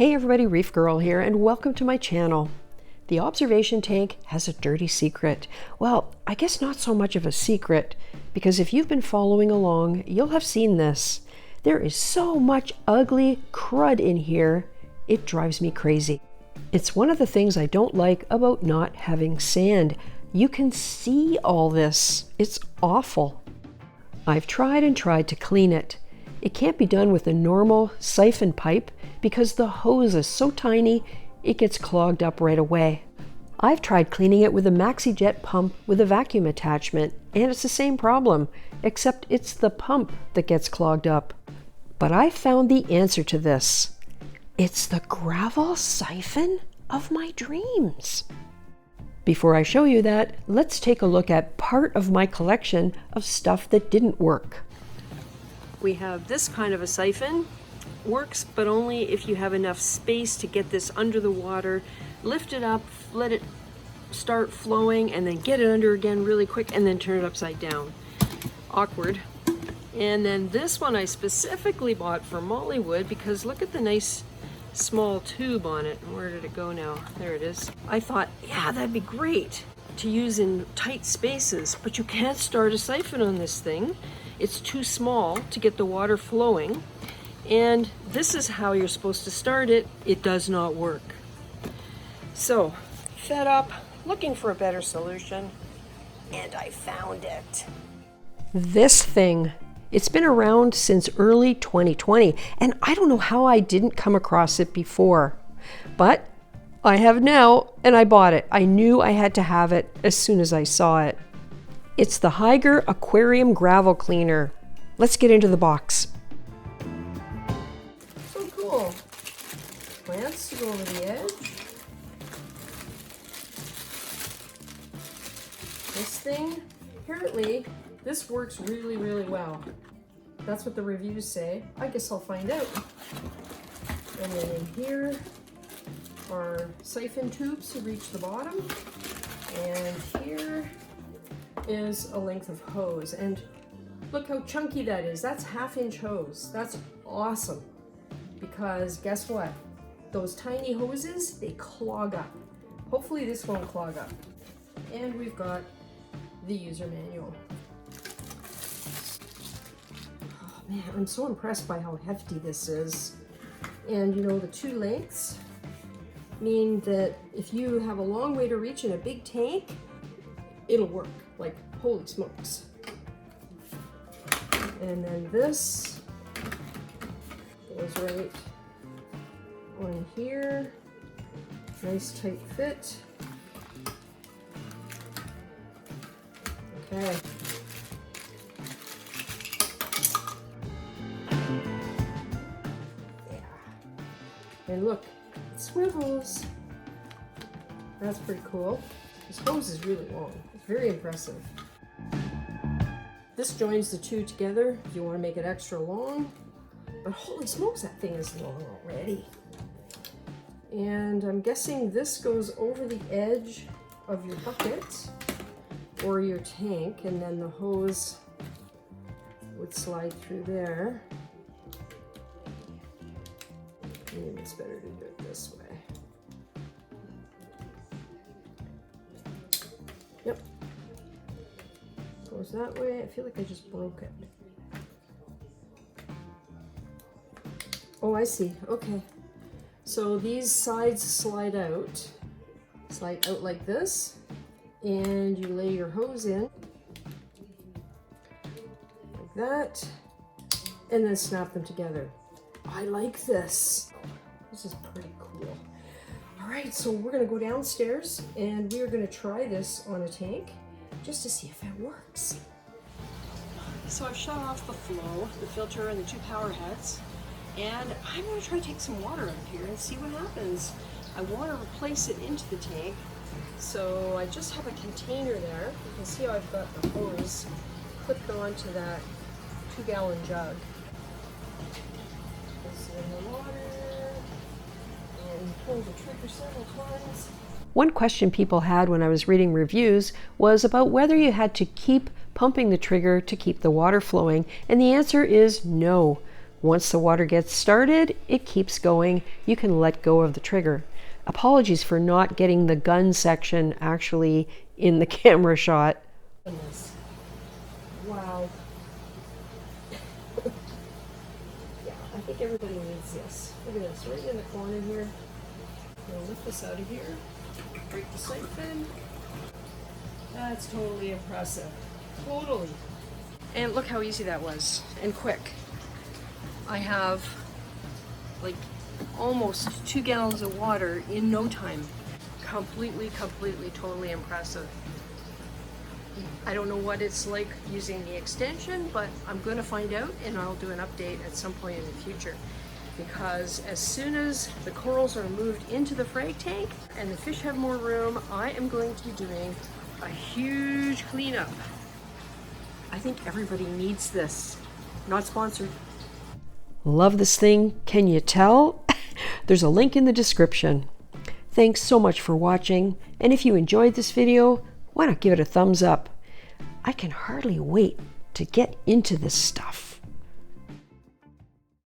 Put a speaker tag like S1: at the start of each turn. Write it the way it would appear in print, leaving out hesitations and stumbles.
S1: Hey everybody, Reef Girl here, and welcome to my channel. The observation tank has a dirty secret. Well, I guess not so much of a secret, because if you've been following along, you'll have seen this. There is so much ugly crud in here, it drives me crazy. It's one of the things I don't like about not having sand. You can see all this. It's awful. I've tried and tried to clean it. It can't be done with a normal siphon pipe because the hose is so tiny it gets clogged up right away. I've tried cleaning it with a MaxiJet pump with a vacuum attachment, and it's the same problem, except it's the pump that gets clogged up. But I found the answer to this. It's the gravel siphon of my dreams. Before I show you that, let's take a look at part of my collection of stuff that didn't work. We have this kind of a siphon. Works, but only if you have enough space to get this under the water, lift it up, let it start flowing, and then get it under again really quick, and then turn it upside down. Awkward. And then this one I specifically bought for Mollywood because look at the nice small tube on it. Where did it go now? There it is. I thought, yeah, that'd be great to use in tight spaces, but you can't start a siphon on this thing. It's too small to get the water flowing. And this is how you're supposed to start it. It does not work. So, fed up, looking for a better solution, and I found it. This thing. It's been around since early 2020, and I don't know how I didn't come across it before. But I have now, and I bought it. I knew I had to have it as soon as I saw it. It's the Hygger Aquarium Gravel Cleaner. Let's get into the box. Plants to go over the edge. This thing, apparently, this works really, really well. That's what the reviews say. I guess I'll find out. And then in here are siphon tubes to reach the bottom. And here is a length of hose. And look how chunky that is. That's 1/2-inch hose. That's awesome. Because guess what? Those tiny hoses, they clog up. Hopefully this won't clog up. And we've got the user manual. Oh man, I'm so impressed by how hefty this is. And you know, the two lengths mean that if you have a long way to reach in a big tank, it'll work. Like, holy smokes. And then this goes right on here. Nice tight fit. Okay. Yeah. And look, it swivels. That's pretty cool. This hose is really long. It's very impressive. This joins the two together if you want to make it extra long. But holy smokes, that thing is long already. And I'm guessing this goes over the edge of your bucket or your tank, and then the hose would slide through there. Maybe it's better to do it this way. Yep. Goes that way. I feel like I just broke it. Oh, I see. Okay. So these sides slide out like this, and you lay your hose in like that, and then snap them together. I like this. This is pretty cool. All right, so we're gonna go downstairs and we are gonna try this on a tank just to see if it works. So I've shut off the flow, the filter, and the two power heads. And I'm going to try to take some water out here and see what happens. I want to replace it into the tank, so I just have a container there. You can see how I've got the hose clipped onto that 2-gallon jug. This in the water and pull the trigger several times. One question people had when I was reading reviews was about whether you had to keep pumping the trigger to keep the water flowing, and the answer is no. Once the water gets started, it keeps going. You can let go of the trigger. Apologies for not getting the gun section actually in the camera shot. Wow. Yeah, I think everybody needs this. Look at this, right in the corner here. I'm gonna lift this out of here, break the siphon. That's totally impressive. Totally. And look how easy that was, and quick. I have like almost 2 gallons of water in no time. Completely, totally impressive. I don't know what it's like using the extension, but I'm going to find out, and I'll do an update at some point in the future. Because as soon as the corals are moved into the frag tank and the fish have more room, I am going to be doing a huge cleanup. I think everybody needs this. Not sponsored. Love this thing, can you tell? There's a link in the description. Thanks so much for watching, and if you enjoyed this video, why not give it a thumbs up? I can hardly wait to get into this stuff.